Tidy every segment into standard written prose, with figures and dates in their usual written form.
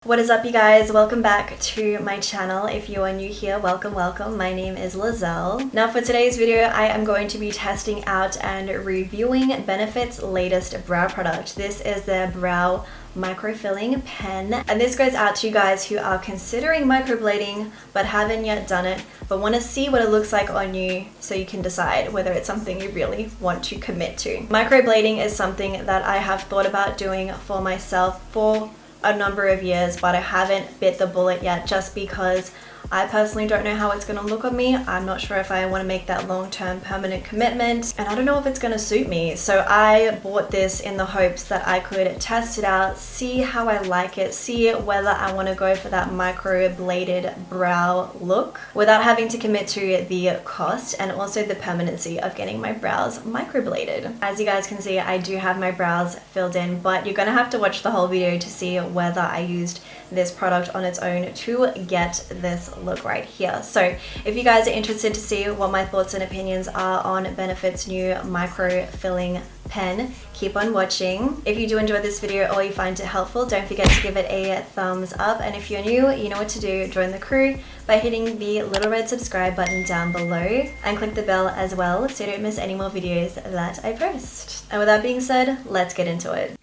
What is up, you guys? Welcome back to my channel. If you are new here, welcome. My name is Leizel. Now for today's video, I am going to be testing out and reviewing Benefit's latest brow product. This is their Brow Microfilling Pen, and this goes out to you guys who are considering microblading but haven't yet done it, but want to see what it looks like on you so you can decide whether it's something you really want to commit to. Microblading is something that I have thought about doing for myself for a number of years, but I haven't bit the bullet yet just because I personally don't know how it's going to look on me. I'm not sure if I want to make that long-term permanent commitment, and I don't know if it's going to suit me. So I bought this in the hopes that I could test it out, see how I like it, see whether I want to go for that microbladed brow look without having to commit to the cost and also the permanency of getting my brows microbladed. As you guys can see, I do have my brows filled in, but you're going to have to watch the whole video to see whether I used this product on its own to get this look right here. So if you guys are interested to see what my thoughts and opinions are on Benefit's new microfilling pen, keep on watching. If you do enjoy this video or you find it helpful, don't forget to give it a thumbs up, and if you're new, you know what to do. Join the crew by hitting the little red subscribe button down below and click the bell as well so you don't miss any more videos that I post. And with that being said, let's get into it.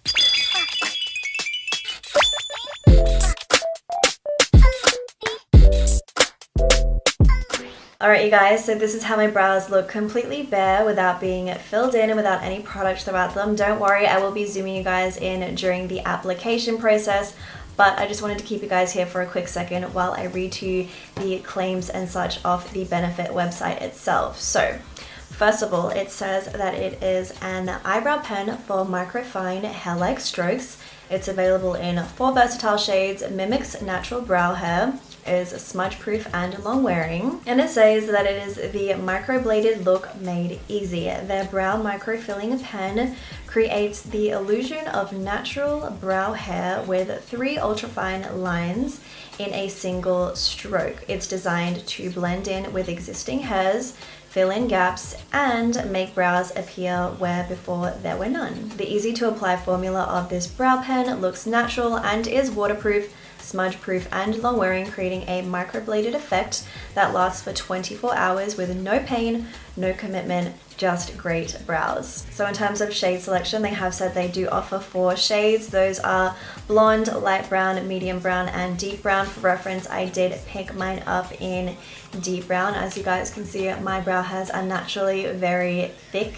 Alright, you guys, so this is how my brows look completely bare without being filled in and without any product throughout them. Don't worry, I will be zooming you guys in during the application process, but I just wanted to keep you guys here for a quick second while I read to you the claims and such off the Benefit website itself. So, first of all, it says that it is an eyebrow pen for microfine hair-like strokes. It's available in 4 versatile shades, mimics natural brow hair, is smudge proof and long wearing, and it says that it is the microbladed look made easy. Their brow microfilling pen creates the illusion of natural brow hair with 3 ultrafine lines in a single stroke. It's designed to blend in with existing hairs, fill in gaps, and make brows appear where before there were none. The easy to apply formula of this brow pen looks natural and is waterproof, smudge proof, and long wearing, creating a microbladed effect that lasts for 24 hours with no pain, no commitment, just great brows. So in terms of shade selection, they have said they do offer 4 shades. Those are blonde, light brown, medium brown, and deep brown. For reference, I did pick mine up in deep brown. As you guys can see, my brow hairs are naturally very thick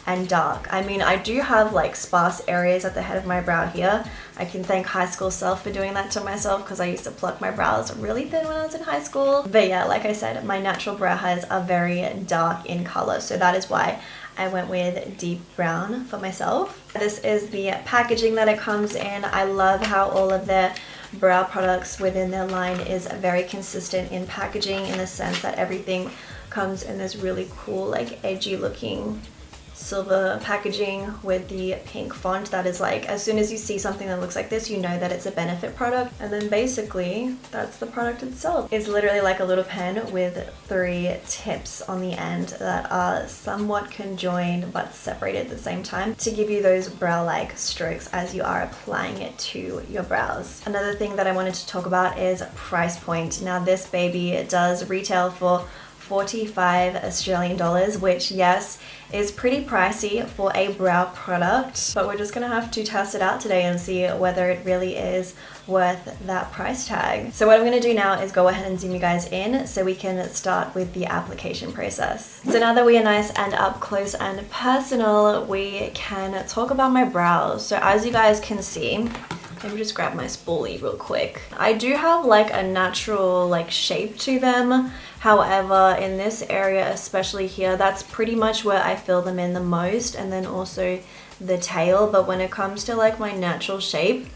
and dark. I mean, I do have like sparse areas at the head of my brow here. I can thank high school self for doing that to myself because I used to pluck my brows really thin when I was in high school. But yeah, like I said, my natural brow hairs are very dark in color, so that is why I went with deep brown for myself. This is the packaging that it comes in. I love how all of their brow products within their line is very consistent in packaging, in the sense that everything comes in this really cool, like edgy looking silver packaging with the pink font. That is like, as soon as you see something that looks like this, you know that it's a Benefit product. And then basically that's the product itself. It's literally like a little pen with 3 tips on the end that are somewhat conjoined but separated at the same time to give you those brow-like strokes as you are applying it to your brows. Another thing that I wanted to talk about is price point. Now this baby does retail for 45 Australian dollars, which yes, is pretty pricey for a brow product, but we're just gonna have to test it out today and see whether it really is worth that price tag. So what I'm gonna do now is go ahead and zoom you guys in so we can start with the application process. So now that we are nice and up close and personal, we can talk about my brows. So as you guys can see, let me just grab my spoolie real quick. I do have like a natural like shape to them. However, in this area, especially here, that's pretty much where I fill them in the most, and then also the tail. But when it comes to like my natural shape,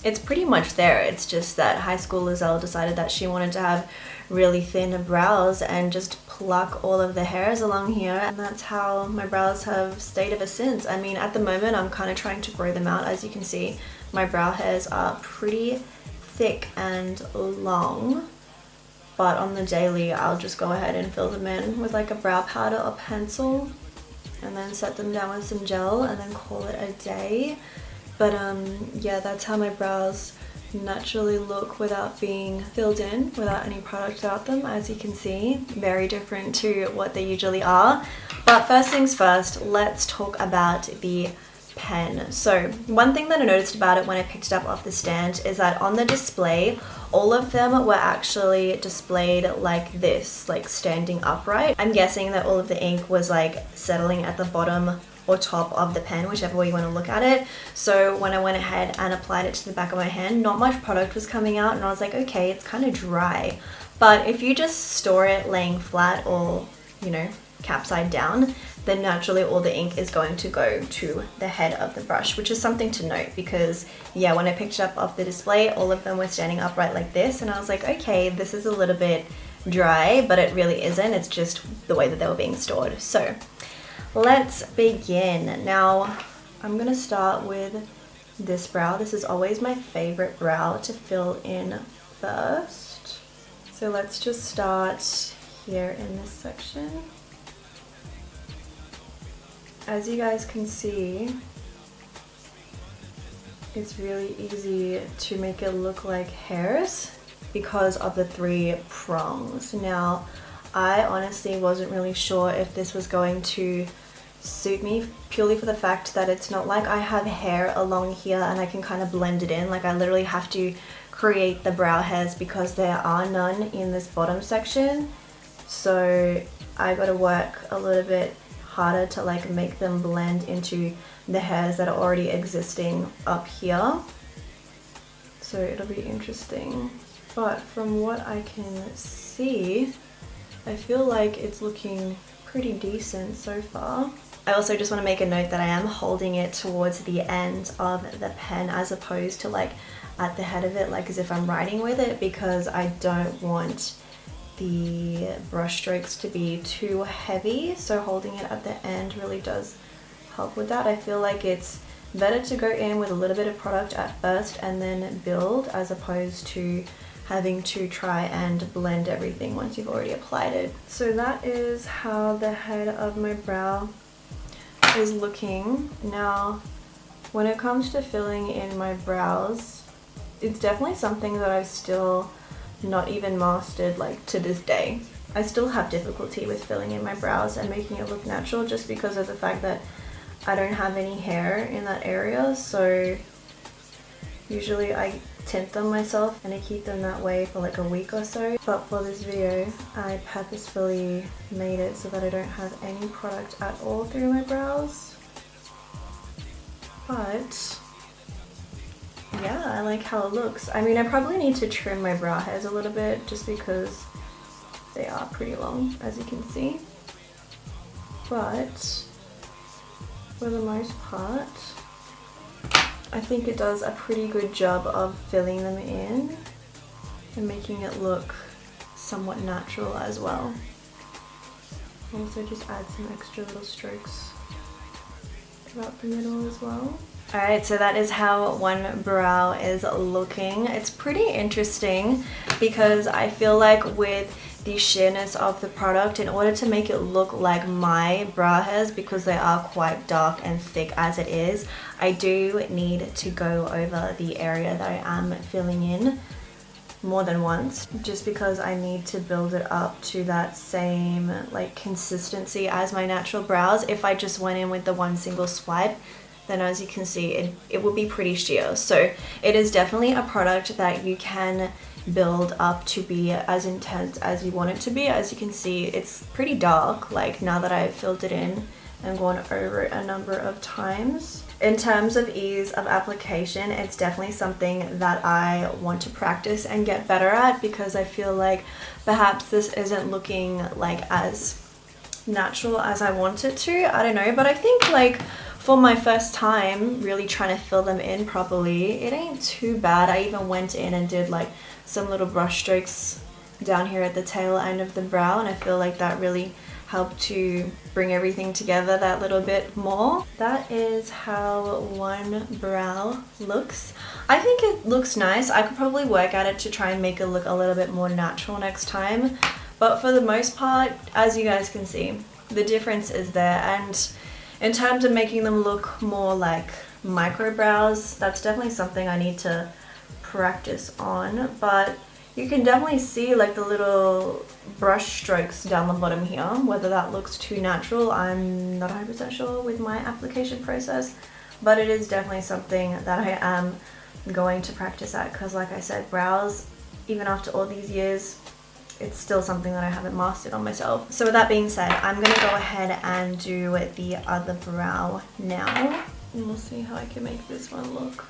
it's pretty much there. It's just that high school Leizel decided that she wanted to have really thin brows and just pluck all of the hairs along here, and that's how my brows have stayed ever since. I mean, at the moment I'm kind of trying to grow them out. As you can see, my brow hairs are pretty thick and long, but on the daily I'll just go ahead and fill them in with like a brow powder or pencil and then set them down with some gel and then call it a day. But yeah, that's how my brows naturally look without being filled in, without any product without them. As you can see, very different to what they usually are. But first things first, let's talk about the pen. So one thing that I noticed about it when I picked it up off the stand is that on the display, all of them were actually displayed like this, like standing upright. I'm guessing that all of the ink was like settling at the bottom or top of the pen, whichever way you want to look at it. So when I went ahead and applied it to the back of my hand, not much product was coming out, and I was like, okay, it's kind of dry. But if you just store it laying flat or, you know, capside down, then naturally all the ink is going to go to the head of the brush, which is something to note because yeah, when I picked it up off the display, all of them were standing upright like this, and I was like, okay, this is a little bit dry, but it really isn't. It's just the way that they were being stored. So let's begin. Now I'm gonna start with this brow. This is always my favorite brow to fill in first. So let's just start here in this section. As you guys can see, it's really easy to make it look like hairs because of the 3 prongs. Now, I honestly wasn't really sure if this was going to suit me purely for the fact that it's not like I have hair along here and I can kind of blend it in. Like I literally have to create the brow hairs because there are none in this bottom section. So I got to work a little bit harder to like make them blend into the hairs that are already existing up here. So it'll be interesting. But from what I can see, I feel like it's looking pretty decent so far. I also just want to make a note that I am holding it towards the end of the pen as opposed to like at the head of it, like as if I'm writing with it, because I don't want the brush strokes to be too heavy. So holding it at the end really does help with that. I feel like it's better to go in with a little bit of product at first and then build, as opposed to having to try and blend everything once you've already applied it. So that is how the head of my brow is looking. Now, when it comes to filling in my brows, it's definitely something that I've still not even mastered, like to this day. I still have difficulty with filling in my brows and making it look natural just because of the fact that I don't have any hair in that area. So usually I tint them myself and I keep them that way for like a week or so. But for this video, I purposefully made it so that I don't have any product at all through my brows. But yeah, I like how it looks. I mean, I probably need to trim my brow hairs a little bit just because they are pretty long, as you can see. But for the most part, I think it does a pretty good job of filling them in and making it look somewhat natural as well. Also just add some extra little strokes throughout the middle as well. Alright, so that is how one brow is looking. It's pretty interesting because I feel like with the sheerness of the product, in order to make it look like my brow hairs, because they are quite dark and thick as it is, I do need to go over the area that I am filling in more than once, just because I need to build it up to that same like consistency as my natural brows. If I just went in with the one single swipe, then as you can see, it would be pretty sheer. So it is definitely a product that you can build up to be as intense as you want it to be. As you can see, it's pretty dark, like now that I've filled it in and gone over it a number of times. In terms of ease of application, it's definitely something that I want to practice and get better at, because I feel like perhaps this isn't looking like as natural as I want it to. I don't know, but I think like for my first time really trying to fill them in properly, it ain't too bad. I even went in and did like some little brush strokes down here at the tail end of the brow, and I feel like that really helped to bring everything together that little bit more. That is how one brow looks. I think it looks nice. I could probably work at it to try and make it look a little bit more natural next time, but for the most part, as you guys can see, the difference is there. And in terms of making them look more like micro brows, that's definitely something I need to practice on, but you can definitely see like the little brush strokes down the bottom here. Whether that looks too natural, I'm not 100% sure with my application process, but it is definitely something that I am going to practice at, because like I said, brows, even after all these years, it's still something that I haven't mastered on myself. So with that being said, I'm gonna go ahead and do the other brow now, and we'll see how I can make this one look.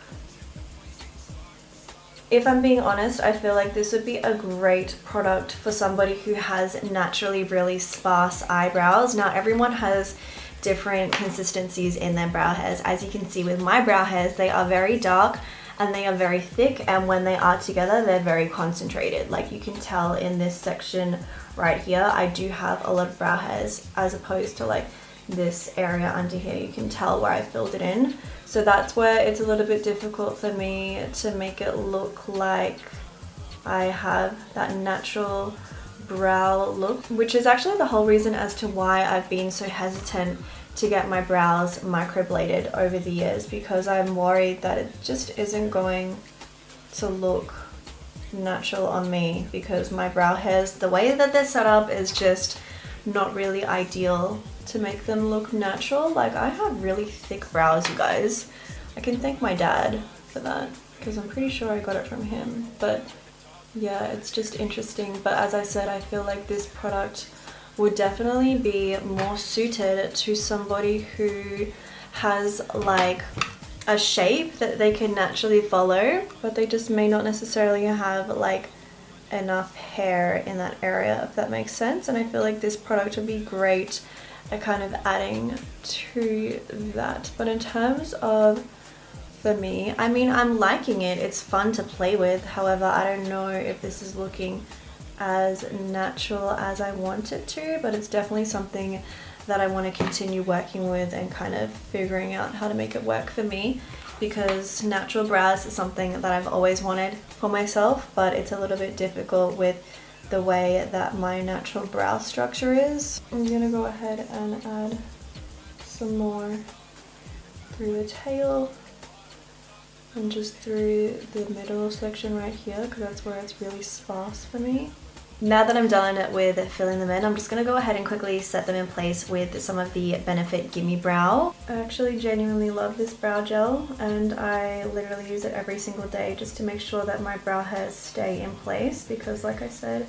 If I'm being honest, I feel like this would be a great product for somebody who has naturally really sparse eyebrows. Now, everyone has different consistencies in their brow hairs. As you can see with my brow hairs, they are very dark and they are very thick, and when they are together, they're very concentrated. Like you can tell in this section right here, I do have a lot of brow hairs as opposed to like this area under here. You can tell where I filled it in. So that's where it's a little bit difficult for me to make it look like I have that natural brow look, which is actually the whole reason as to why I've been so hesitant to get my brows microbladed over the years, because I'm worried that it just isn't going to look natural on me, because my brow hairs, the way that they're set up, is just not really ideal to make them look natural. Like I have really thick brows, you guys. I can thank my dad for that, because I'm pretty sure I got it from him. But yeah, it's just interesting. But as I said, I feel like this product would definitely be more suited to somebody who has like a shape that they can naturally follow, but they just may not necessarily have like enough hair in that area, if that makes sense. And I feel like this product would be great at kind of adding to that. But in terms of, for me, I mean, I'm liking it. It's fun to play with. However, I don't know if this is looking as natural as I want it to, but it's definitely something that I want to continue working with and kind of figuring out how to make it work for me, because natural brows is something that I've always wanted for myself, but it's a little bit difficult with the way that my natural brow structure is. I'm gonna go ahead and add some more through the tail and just through the middle section right here, because that's where it's really sparse for me. Now that I'm done with filling them in, I'm just going to go ahead and quickly set them in place with some of the Benefit GimMe Brow. I actually genuinely love this brow gel, and I literally use it every single day just to make sure that my brow hairs stay in place, because like I said,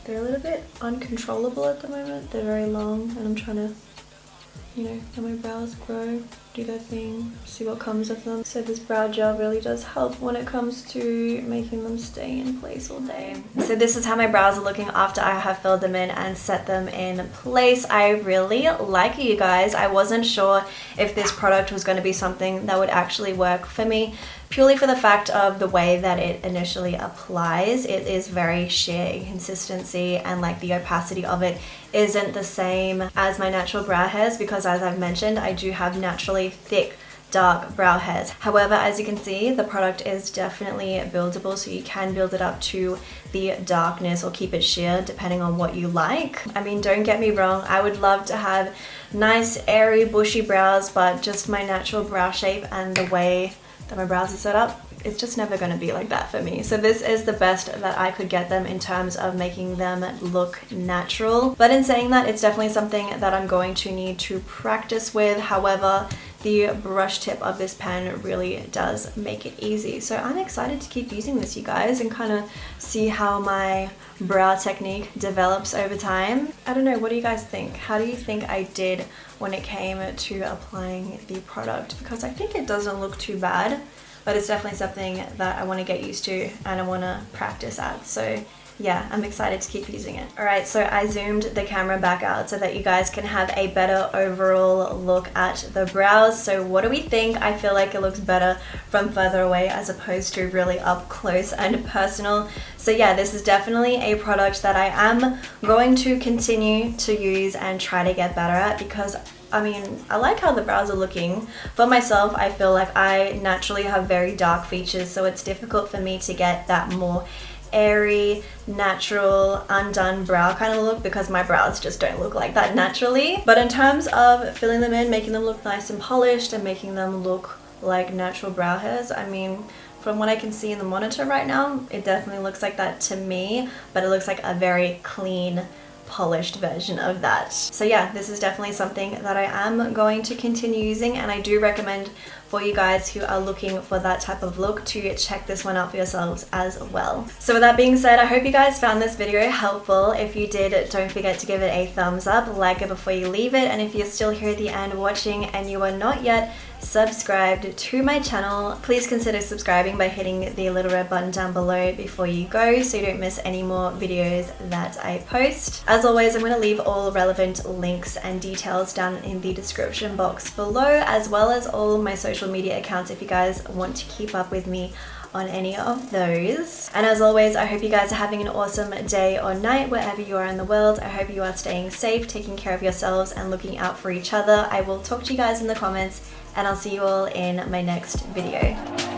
they're a little bit uncontrollable at the moment. They're very long, and I'm trying to, you know, let my brows grow, do their thing, see what comes of them. So this brow gel really does help when it comes to making them stay in place all day. So this is how my brows are looking after I have filled them in and set them in place. I really like it, you guys. I wasn't sure if this product was going to be something that would actually work for me, purely for the fact of the way that it initially applies. It is very sheer in consistency, and like the opacity of it isn't the same as my natural brow hairs, because as I've mentioned, I do have naturally thick dark brow hairs. However, as you can see, the product is definitely buildable, so you can build it up to the darkness or keep it sheer depending on what you like. I mean, don't get me wrong, I would love to have nice airy bushy brows, but just my natural brow shape and the way that my brows are set up, it's just never going to be like that for me. So this is the best that I could get them in terms of making them look natural. But in saying that, it's definitely something that I'm going to need to practice with. However, the brush tip of this pen really does make it easy. So I'm excited to keep using this, you guys, and kind of see how my brow technique develops over time. I don't know, what do you guys think? How do you think I did when it came to applying the product? Because I think it doesn't look too bad, but it's definitely something that I want to get used to and I want to practice at. So yeah, I'm excited to keep using it. Alright, so I zoomed the camera back out so that you guys can have a better overall look at the brows. So what do we think? I feel like it looks better from further away as opposed to really up close and personal. So yeah, this is definitely a product that I am going to continue to use and try to get better at, because I mean, I like how the brows are looking. For myself, I feel like I naturally have very dark features, so it's difficult for me to get that more airy, natural, undone brow kind of look, because my brows just don't look like that naturally. But in terms of filling them in, making them look nice and polished and making them look like natural brow hairs, I mean, From what I can see in the monitor right now, it definitely looks like that to me, but it looks like a very clean, polished version of that. So yeah, this is definitely something that I am going to continue using, and I do recommend for you guys who are looking for that type of look to check this one out for yourselves as well. So with that being said, I hope you guys found this video helpful. If you did, don't forget to give it a thumbs up, like it before you leave it, and if you're still here at the end watching and you are not yet subscribed to my channel, please consider subscribing by hitting the little red button down below before you go so you don't miss any more videos that I post. As always, I'm going to leave all relevant links and details down in the description box below, as well as all my social media accounts if you guys want to keep up with me on any of those. And as always, I hope you guys are having an awesome day or night wherever you are in the world. I hope you are staying safe, taking care of yourselves, and looking out for each other. I will talk to you guys in the comments, and I'll see you all in my next video.